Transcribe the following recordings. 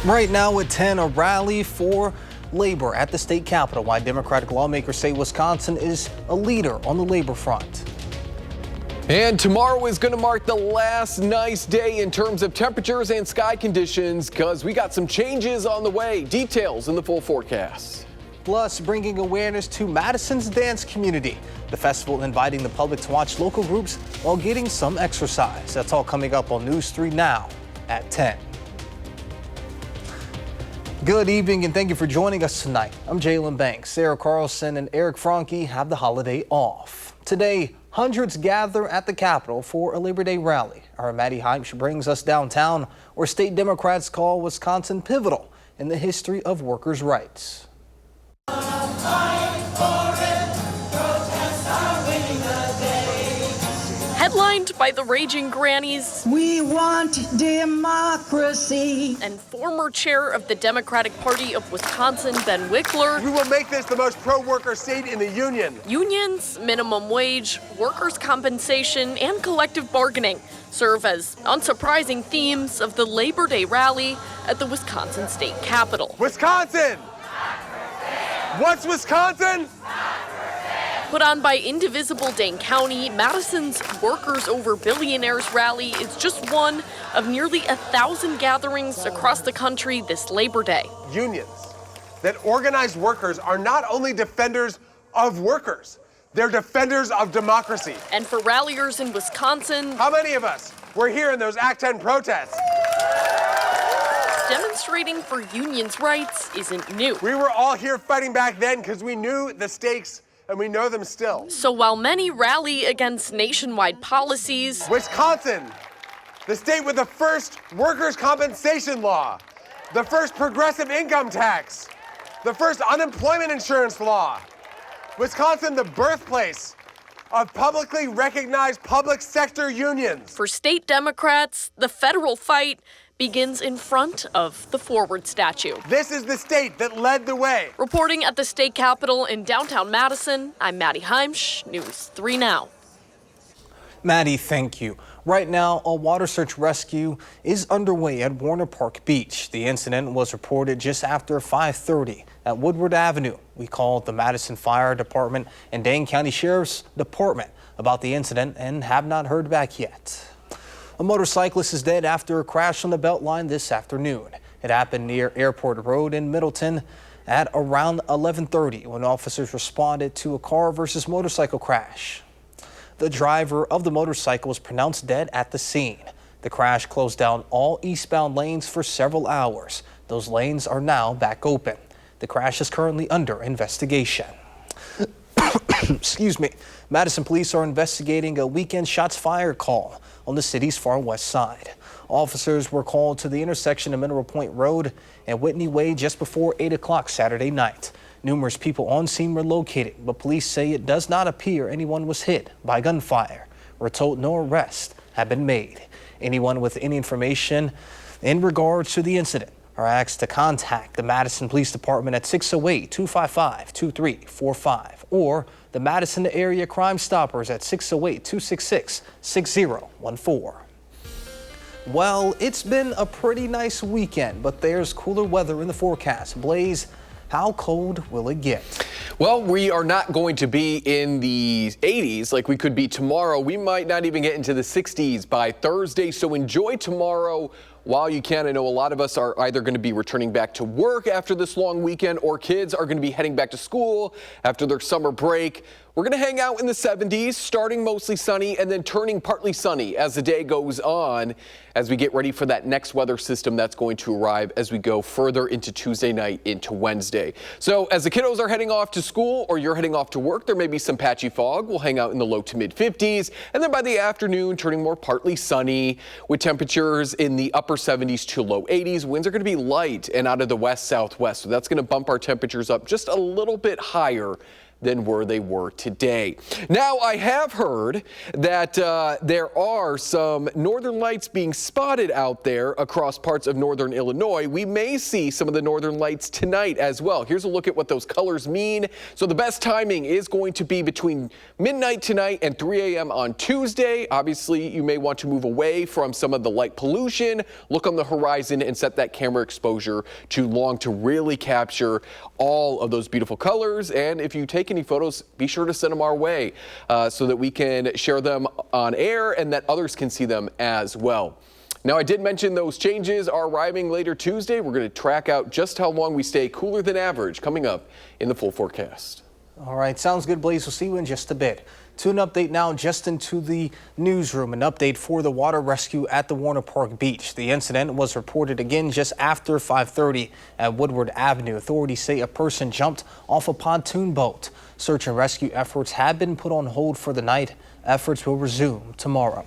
Right now at 10, a rally for labor at the state capitol. Why Democratic lawmakers say Wisconsin is a leader on the labor front. And tomorrow is going to mark the last nice day in terms of temperatures and sky conditions because we got some changes on the way. Details in the full forecast. Plus, bringing awareness to Madison's dance community. The festival inviting the public to watch local groups while getting some exercise. That's all coming up on News 3 Now at 10. Good evening and thank you for joining us tonight. I'm Jalen Banks. Sarah Carlson and Eric Franke have the holiday off. Today, hundreds gather at the Capitol for a Labor Day rally. Our Maddie Heimsch brings us downtown where state Democrats call Wisconsin pivotal in the history of workers' rights. Headlined by the Raging Grannies, we want democracy, and former chair of the Democratic Party of Wisconsin, Ben Wickler. We will make this the most pro-worker state in the union. Unions, minimum wage, workers' compensation, and collective bargaining serve as unsurprising themes of the Labor Day rally at the Wisconsin State Capitol. Wisconsin! What's Wisconsin? Put on by indivisible Dane County, Madison's Workers Over Billionaires rally is just one of nearly 1,000 gatherings across the country this Labor Day. Unions that organize workers are not only defenders of workers, they're defenders of democracy. And for ralliers in Wisconsin, how many of us were here in those Act 10 protests? Demonstrating for unions' rights isn't new. We were all here fighting back then because we knew the stakes and we know them still. So while many rally against nationwide policies, Wisconsin, the state with the first workers' compensation law, the first progressive income tax, the first unemployment insurance law, Wisconsin, the birthplace of publicly recognized public sector unions. For state Democrats, the federal fight begins in front of the Forward statue. This is the state that led the way. Reporting at the state capitol in downtown Madison, I'm Maddie Heimsch, News 3 Now. Maddie, thank you. Right now, a water search rescue is underway at Warner Park Beach. The incident was reported just after 5:30 at Woodward Avenue. We called the Madison Fire Department and Dane County Sheriff's Department about the incident and have not heard back yet. A motorcyclist is dead after a crash on the Beltline this afternoon. It happened near Airport Road in Middleton at around 11:30 when officers responded to a car versus motorcycle crash. The driver of the motorcycle was pronounced dead at the scene. The crash closed down all eastbound lanes for several hours. Those lanes are now back open. The crash is currently under investigation. Excuse me. Madison police are investigating a weekend shots fired call on the city's far west side. Officers were called to the intersection of Mineral Point Road and Whitney Way just before 8 o'clock Saturday night. Numerous people on scene were located, but police say it does not appear anyone was hit by gunfire. We're told no arrests have been made. Anyone with any information in regards to the incident are asked to contact the Madison Police Department at 608-255-2345 or the Madison Area Crime Stoppers at 608-266-6014. Well, it's been a pretty nice weekend, but there's cooler weather in the forecast. Blaze, how cold will it get? Well, we are not going to be in the 80s like we could be tomorrow. We might not even get into the 60s by Thursday, so enjoy tomorrow while you can. I know a lot of us are either going to be returning back to work after this long weekend or kids are going to be heading back to school after their summer break. We're going to hang out in the 70s, starting mostly sunny and then turning partly sunny as the day goes on as we get ready for that next weather system that's going to arrive as we go further into Tuesday night into Wednesday. So as the kiddos are heading off to school or you're heading off to work, there may be some patchy fog. We'll hang out in the low to mid 50s. And then by the afternoon, turning more partly sunny with temperatures in the upper 70s to low 80s. Winds are going to be light and out of the west southwest. So that's going to bump our temperatures up just a little bit higher than where they were today. Now, I have heard that there are some northern lights being spotted out there across parts of northern Illinois. We may see some of the northern lights tonight as well. Here's a look at what those colors mean. So the best timing is going to be between midnight tonight and 3 a.m. on Tuesday. Obviously, you may want to move away from some of the light pollution, look on the horizon, and set that camera exposure to long to really capture all of those beautiful colors. And if you take any photos, be sure to send them our way so that we can share them on air and that others can see them as well. Now, I did mention those changes are arriving later Tuesday. We're going to track out just how long we stay cooler than average coming up in the full forecast. All right, sounds good, Blaze. We'll see you in just a bit. To an update now, just into the newsroom, an update for the water rescue at the Warner Park Beach. The incident was reported again just after 5:30 at Woodward Avenue. Authorities say a person jumped off a pontoon boat. Search and rescue efforts have been put on hold for the night. Efforts will resume tomorrow.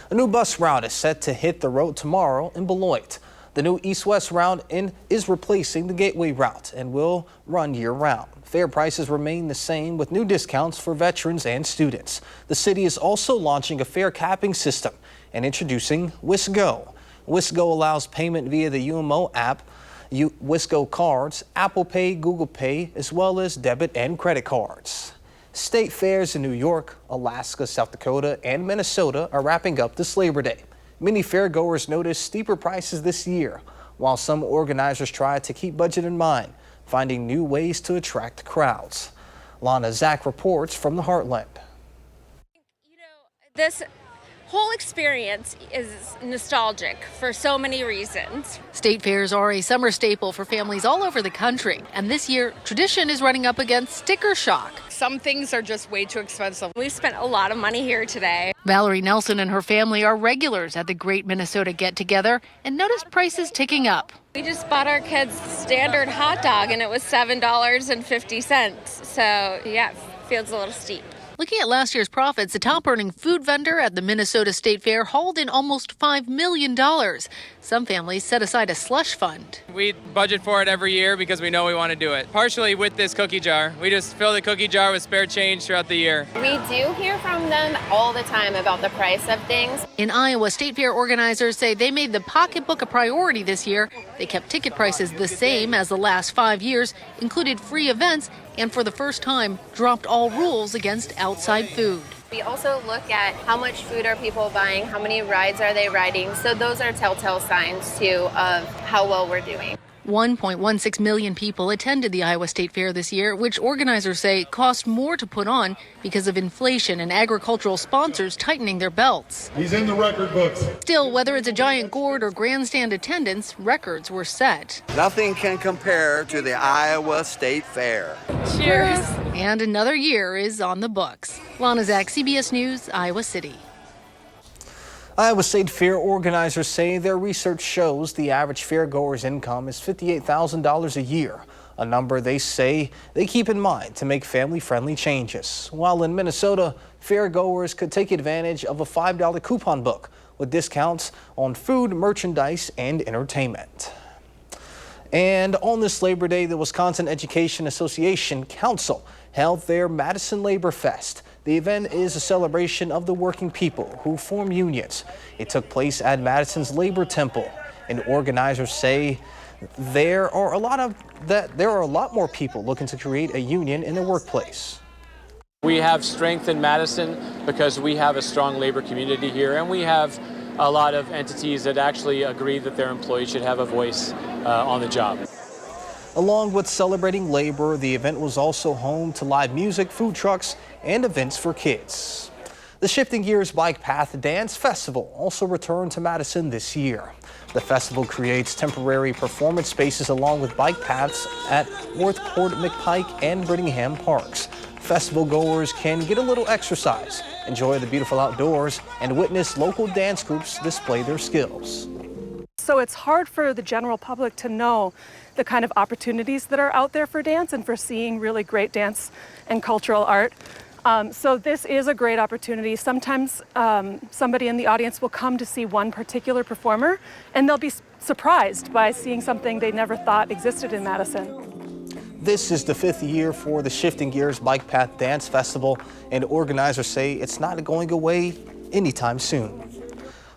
A new bus route is set to hit the road tomorrow in Beloit. The new east-west route is replacing the Gateway route and will run year-round. Fare prices remain the same with new discounts for veterans and students. The city is also launching a fare capping system and introducing WISC-Go. WISC-Go allows payment via the UMO app, WISC-Go cards, Apple Pay, Google Pay, as well as debit and credit cards. State fairs in New York, Alaska, South Dakota, and Minnesota are wrapping up this Labor Day. Many fairgoers noticed steeper prices this year, while some organizers tried to keep budget in mind, finding new ways to attract crowds. Lana Zach reports from the Heartland. You know, this whole experience is nostalgic for so many reasons. State fairs are a summer staple for families all over the country, and this year, tradition is running up against sticker shock. Some things are just way too expensive. We've spent a lot of money here today. Valerie Nelson and her family are regulars at the Great Minnesota Get-Together and noticed prices ticking up. We just bought our kids standard hot dog and it was $7.50. So yeah, it feels a little steep. Looking at last year's profits, the top-earning food vendor at the Minnesota State Fair hauled in almost $5 million. Some families set aside a slush fund. We budget for it every year because we know we want to do it. Partially with this cookie jar. We just fill the cookie jar with spare change throughout the year. We do hear from them all the time about the price of things. In Iowa, State Fair organizers say they made the pocketbook a priority this year. They kept ticket prices the same as the last 5 years, included free events, and for the first time, dropped all rules against outside food. We also look at how much food are people buying, how many rides are they riding, so those are telltale signs, too, of how well we're doing. 1.16 million people attended the Iowa State Fair this year, which organizers say cost more to put on because of inflation and agricultural sponsors tightening their belts. He's in the record books. Still, whether it's a giant gourd or grandstand attendance, records were set. Nothing can compare to the Iowa State Fair. Cheers. And another year is on the books. Lana Zach, CBS News, Iowa City. Iowa State Fair organizers say their research shows the average fairgoer's income is $58,000 a year, a number they say they keep in mind to make family-friendly changes. While in Minnesota, fairgoers could take advantage of a $5 coupon book with discounts on food, merchandise, and entertainment. And on this Labor Day, the Wisconsin Education Association Council held their Madison Labor Fest. The event is a celebration of the working people who form unions. It took place at Madison's Labor Temple, and organizers say there are a lot more people looking to create a union in their workplace. We have strength in Madison because we have a strong labor community here, and we have a lot of entities that actually agree that their employees should have a voice on the job. Along with celebrating labor, the event was also home to live music, food trucks, and events for kids. The Shifting Gears Bike Path Dance Festival also returned to Madison this year. The festival creates temporary performance spaces along with bike paths at Northport, McPike, and Brittingham parks. Festival goers can get a little exercise, enjoy the beautiful outdoors, and witness local dance groups display their skills. So it's hard for the general public to know the kind of opportunities that are out there for dance and for seeing really great dance and cultural art. So this is a great opportunity. Sometimes somebody in the audience will come to see one particular performer and they'll be surprised by seeing something they never thought existed in Madison. This is the 5th year for the Shifting Gears Bike Path Dance Festival, and organizers say it's not going away anytime soon.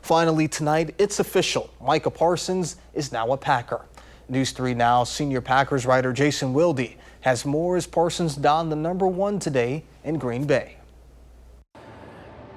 Finally tonight, it's official. Micah Parsons is now a Packer. News 3 Now senior Packers writer Jason Wilde has more as Parsons donned the number 1 today in Green Bay.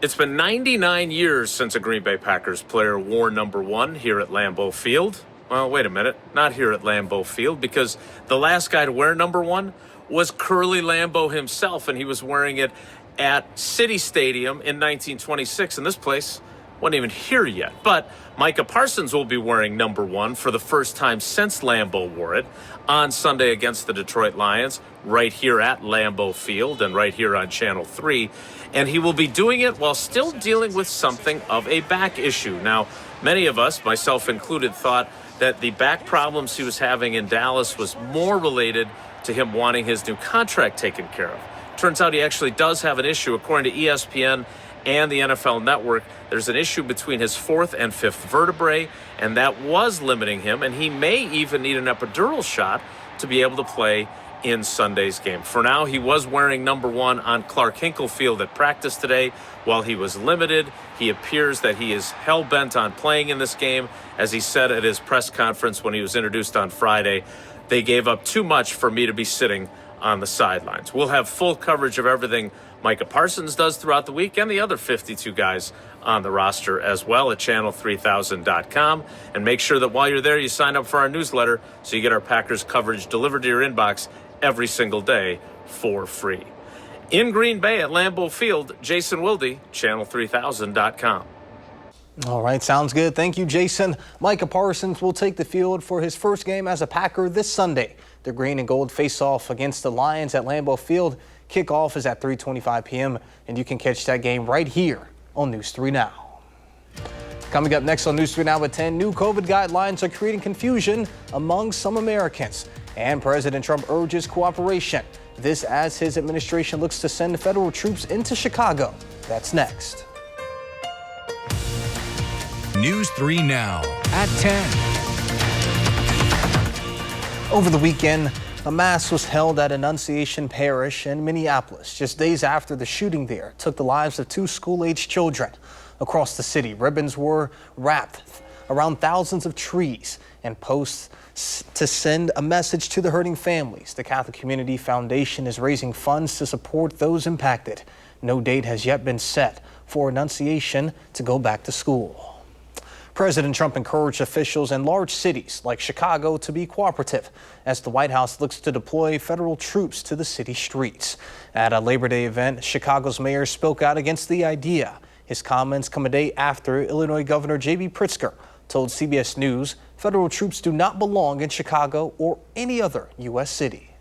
It's been 99 years since a Green Bay Packers player wore number 1 here at Lambeau Field. Well, wait a minute, not here at Lambeau Field, because the last guy to wear number 1 was Curly Lambeau himself, and he was wearing it at City Stadium in 1926, and this place wasn't even here yet. But Micah Parsons will be wearing number 1 for the first time since Lambeau wore it on Sunday against the Detroit Lions, right here at Lambeau Field and right here on Channel 3. And he will be doing it while still dealing with something of a back issue. Now, many of us, myself included, thought that the back problems he was having in Dallas was more related to him wanting his new contract taken care of. Turns out he actually does have an issue. According to ESPN and the NFL Network, there's an issue between his 4th and 5th vertebrae, and that was limiting him, and he may even need an epidural shot to be able to play in Sunday's game. For now, he was wearing number 1 on Clark Hinkle Field at practice today. While he was limited, he appears that he is hell-bent on playing in this game. As he said at his press conference when he was introduced on Friday, they gave up too much for me to be sitting on the sidelines. We'll have full coverage of everything Micah Parsons does throughout the week and the other 52 guys on the roster as well at channel3000.com. And make sure that while you're there, you sign up for our newsletter so you get our Packers coverage delivered to your inbox every single day for free. In Green Bay at Lambeau Field, Jason Wilde, channel3000.com. All right, sounds good. Thank you, Jason. Micah Parsons will take the field for his first game as a Packer this Sunday. The green and gold face off against the Lions at Lambeau Field. Kickoff is at 3:25 p.m. and you can catch that game right here on News 3 Now. Coming up next on News 3 Now at 10, new COVID guidelines are creating confusion among some Americans, and President Trump urges cooperation. This as his administration looks to send federal troops into Chicago. That's next. News 3 Now at 10. Over the weekend, a mass was held at Annunciation Parish in Minneapolis, just days after the shooting there took the lives of 2 school-aged children. Across the city, ribbons were wrapped around thousands of trees and posts to send a message to the hurting families. The Catholic Community Foundation is raising funds to support those impacted. No date has yet been set for Annunciation to go back to school. President Trump encouraged officials in large cities like Chicago to be cooperative as the White House looks to deploy federal troops to the city streets. At a Labor Day event, Chicago's mayor spoke out against the idea. His comments come a day after Illinois Governor J.B. Pritzker told CBS News federal troops do not belong in Chicago or any other U.S. city.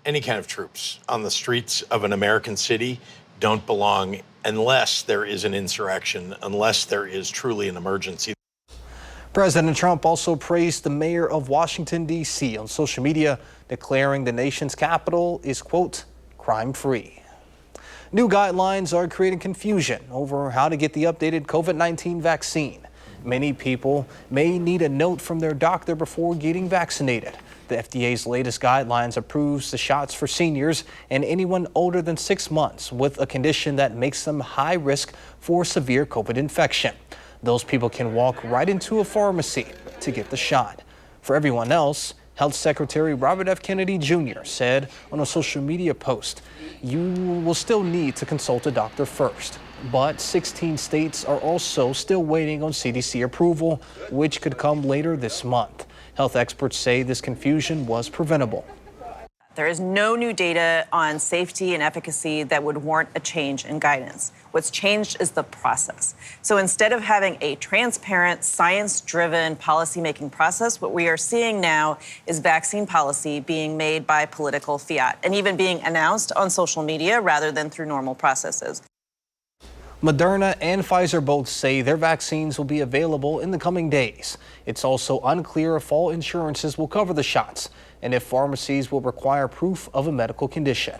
Any kind of troops on the streets of an American city don't belong unless there is an insurrection, unless there is truly an emergency. President Trump also praised the mayor of Washington, D.C. on social media, declaring the nation's capital is, quote, crime-free. New guidelines are creating confusion over how to get the updated COVID-19 vaccine. Many people may need a note from their doctor before getting vaccinated. The FDA's latest guidelines approves the shots for seniors and anyone older than 6 months with a condition that makes them high risk for severe COVID infection. Those people can walk right into a pharmacy to get the shot. For everyone else, Health Secretary Robert F. Kennedy Jr. said on a social media post, you will still need to consult a doctor first. But 16 states are also still waiting on CDC approval, which could come later this month. Health experts say this confusion was preventable. There is no new data on safety and efficacy that would warrant a change in guidance. What's changed is the process. So instead of having a transparent, science-driven policymaking process, what we are seeing now is vaccine policy being made by political fiat and even being announced on social media rather than through normal processes. Moderna and Pfizer both say their vaccines will be available in the coming days. It's also unclear if all insurances will cover the shots and if pharmacies will require proof of a medical condition.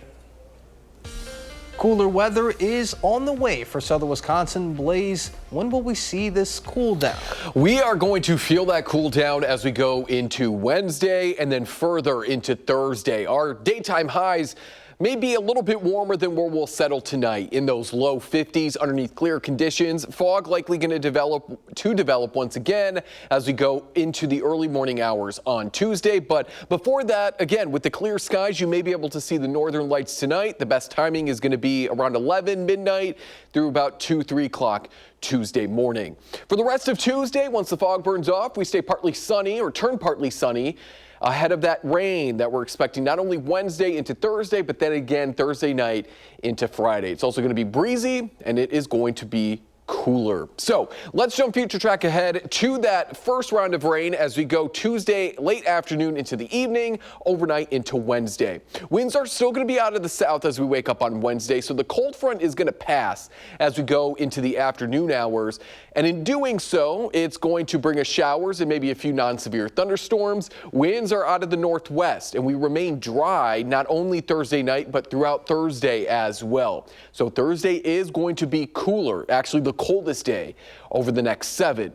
Cooler weather is on the way for southern Wisconsin. Blaze, when will we see this cool down? We are going to feel that cool down as we go into Wednesday and then further into Thursday. Our daytime highs may be a little bit warmer than where we'll settle tonight in those low 50s underneath clear conditions. Fog likely going to develop once again as we go into the early morning hours on Tuesday. But before that, again, with the clear skies, you may be able to see the northern lights tonight. The best timing is going to be around 11 midnight through about 2-3 o'clock Tuesday morning. For the rest of Tuesday, once the fog burns off, we stay partly sunny or turn partly sunny ahead of that rain that we're expecting not only Wednesday into Thursday, but then again Thursday night into Friday. It's also going to be breezy and it is going to be cooler. So let's jump future track ahead to that first round of rain as we go Tuesday late afternoon into the evening, overnight into Wednesday. Winds are still going to be out of the south as we wake up on Wednesday, so the cold front is going to pass as we go into the afternoon hours, and in doing so it's going to bring us showers and maybe a few non-severe thunderstorms. Winds are out of the northwest and we remain dry not only Thursday night but throughout Thursday as well. So Thursday is going to be cooler, actually the coldest day over the next 7.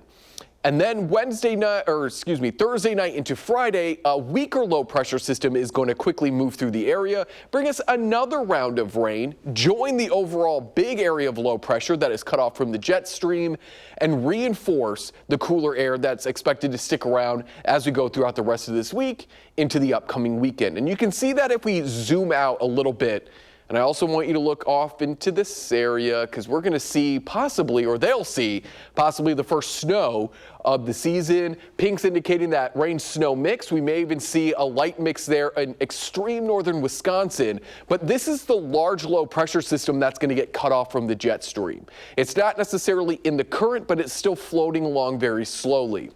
And then Thursday night into Friday, a weaker low pressure system is going to quickly move through the area, bring us another round of rain, join the overall big area of low pressure that is cut off from the jet stream, and reinforce the cooler air that's expected to stick around as we go throughout the rest of this week into the upcoming weekend. And you can see that if we zoom out a little bit. And I also want you to look off into this area because we're going to see possibly, or they'll see possibly the first snow of the season. Pink's indicating that rain-snow mix. We may even see a light mix there in extreme northern Wisconsin. But this is the large low pressure system that's going to get cut off from the jet stream. It's not necessarily in the current, but it's still floating along very slowly.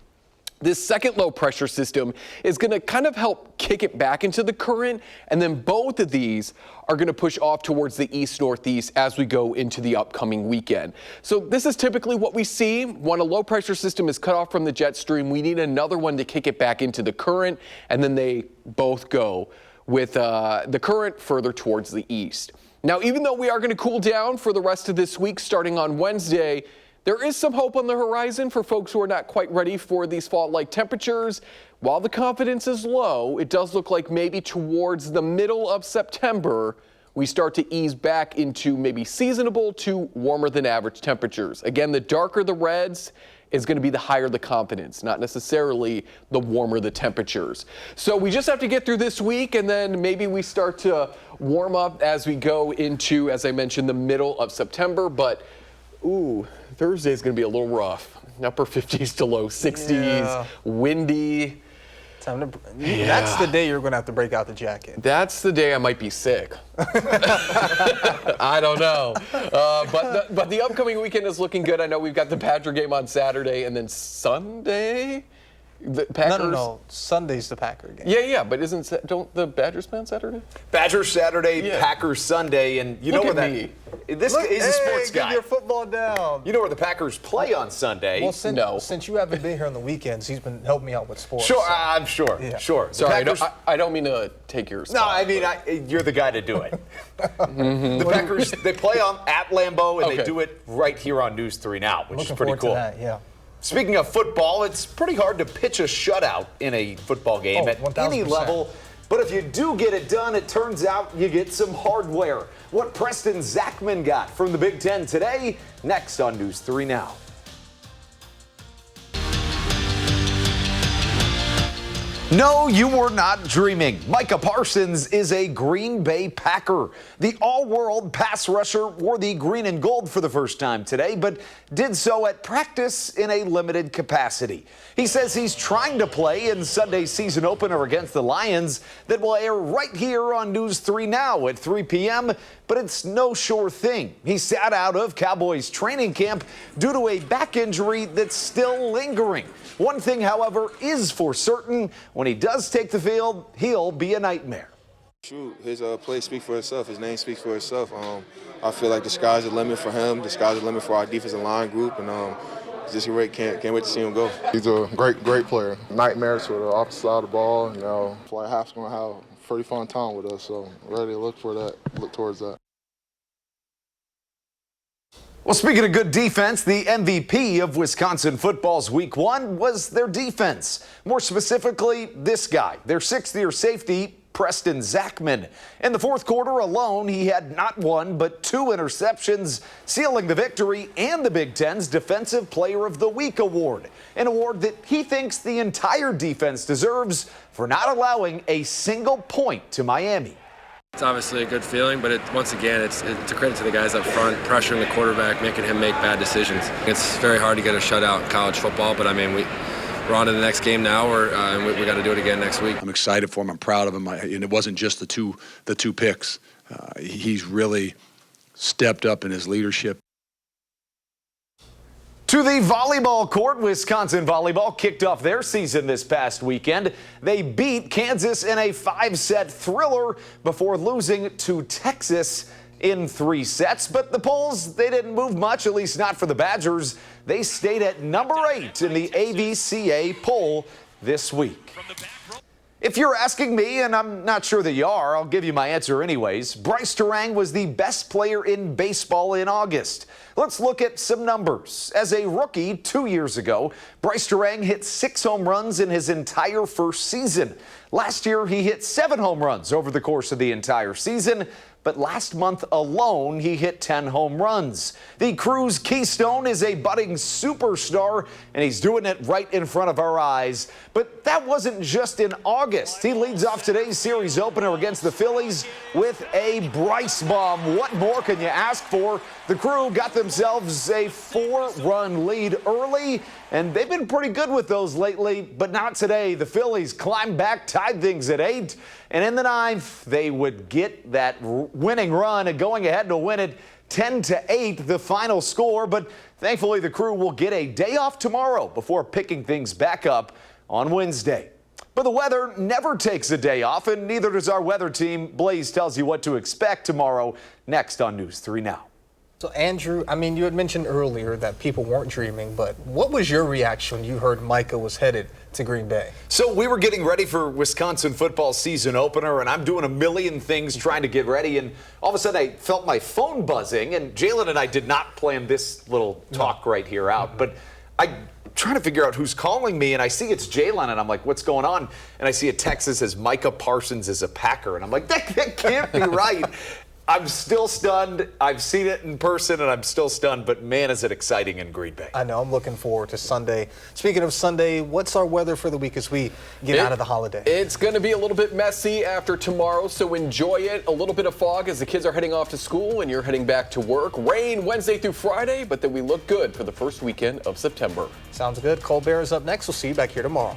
This second low pressure system is going to kind of help kick it back into the current, and then both of these are going to push off towards the east-northeast as we go into the upcoming weekend. So this is typically what we see when a low pressure system is cut off from the jet stream. We need another one to kick it back into the current, and then they both go with the current further towards the east. Now, even though we are going to cool down for the rest of this week starting on Wednesday, there is some hope on the horizon for folks who are not quite ready for these fall-like temperatures. While the confidence is low, it does look like maybe towards the middle of September, we start to ease back into maybe seasonable to warmer than average temperatures. Again, the darker the reds is going to be the higher the confidence, not necessarily the warmer the temperatures. So we just have to get through this week, and then maybe we start to warm up as we go into, as I mentioned, the middle of September. But ooh, Thursday is going to be a little rough. Upper 50s to low 60s, windy. That's the day you're going to have to break out the jacket. That's the day I might be sick. I don't know. But the upcoming weekend is looking good. I know we've got the Badger game on Saturday, and then Sunday, the Packers. No. Sunday's the Packer game. Yeah. But don't the Badgers play on Saturday? Badgers Saturday, yeah. Packers Sunday, and you know where that. This is a sports guy. Get your football down. You know where the Packers play on Sunday? Well, since you haven't been here on the weekends, he's been helping me out with sports. Sure, I'm sure. Yeah. Sure. Sorry, I don't mean to take your spot. No, I mean, you're the guy to do it. The Packers, they play at Lambeau, and they do it right here on News 3 Now, which is pretty cool. To that, yeah. Speaking of football, it's pretty hard to pitch a shutout in a football game at 1000%. Any level. But if you do get it done, it turns out you get some hardware. What Preston Zachman got from the Big Ten today, next on News 3 Now. No, you were not dreaming. Micah Parsons is a Green Bay Packer. The all-world pass rusher wore the green and gold for the first time today, but did so at practice in a limited capacity. He says he's trying to play in Sunday's season opener against the Lions that will air right here on News 3 Now at 3 p.m., but it's no sure thing. He sat out of Cowboys training camp due to a back injury that's still lingering. One thing, however, is for certain. When he does take the field, he'll be a nightmare. Shoot, his play speaks for itself. His name speaks for itself. I feel like the sky's the limit for him. The sky's the limit for our defensive line group, and just can't wait to see him go. He's a great player. Nightmares for the opposite side of the ball. Fly half's going to have a pretty fun time with us, so ready to look towards that. Well, speaking of good defense, the MVP of Wisconsin football's Week 1 was their defense. More specifically, this guy, their sixth-year safety, Preston Zachman. In the fourth quarter alone, he had not one but 2 interceptions, sealing the victory and the Big Ten's Defensive Player of the Week award, an award that he thinks the entire defense deserves for not allowing a single point to Miami. It's obviously a good feeling, but once again, it's a credit to the guys up front, pressuring the quarterback, making him make bad decisions. It's very hard to get a shutout in college football, but I mean, we're on to the next game now, and we got to do it again next week. I'm excited for him. I'm proud of him. And it wasn't just the two picks. He's really stepped up in his leadership. To the volleyball court, Wisconsin volleyball kicked off their season this past weekend. They beat Kansas in a 5-set thriller before losing to Texas in 3 sets. But the polls, they didn't move much, at least not for the Badgers. They stayed at number 8 in the AVCA poll this week. If you're asking me, and I'm not sure that you are, I'll give you my answer anyways. Bryce Terang was the best player in baseball in August. Let's look at some numbers. As a rookie 2 years ago, Bryce Terang hit 6 home runs in his entire first season. Last year, he hit 7 home runs over the course of the entire season. But last month alone, he hit 10 home runs. The Crew's Keystone is a budding superstar, and he's doing it right in front of our eyes. But that wasn't just in August. He leads off today's series opener against the Phillies with a Bryce bomb. What more can you ask for? The Crew got themselves a 4-run lead early, and they've been pretty good with those lately, but not today. The Phillies climbed back, tied things at 8, and in the 9th, they would get that winning run and going ahead to win it 10-8, the final score. But thankfully, the Crew will get a day off tomorrow before picking things back up on Wednesday. But the weather never takes a day off, and neither does our weather team. Blaze tells you what to expect tomorrow, next on News 3 Now. So, Andrew, I mean, you had mentioned earlier that people weren't dreaming, but what was your reaction when you heard Micah was headed to Green Bay? So we were getting ready for Wisconsin football season opener, and I'm doing a million things trying to get ready, and all of a sudden I felt my phone buzzing, and Jalen and I did not plan this little talk right here out, but I'm trying to figure out who's calling me, and I see it's Jalen, and I'm like, what's going on? And I see a text that says Micah Parsons is a Packer, and I'm like, that can't be right. I'm still stunned. I've seen it in person, and I'm still stunned, but man, is it exciting in Green Bay. I know. I'm looking forward to Sunday. Speaking of Sunday, what's our weather for the week as we get out of the holiday? It's going to be a little bit messy after tomorrow, so enjoy it. A little bit of fog as the kids are heading off to school and you're heading back to work. Rain Wednesday through Friday, but then we look good for the first weekend of September. Sounds good. Colbert is up next. We'll see you back here tomorrow.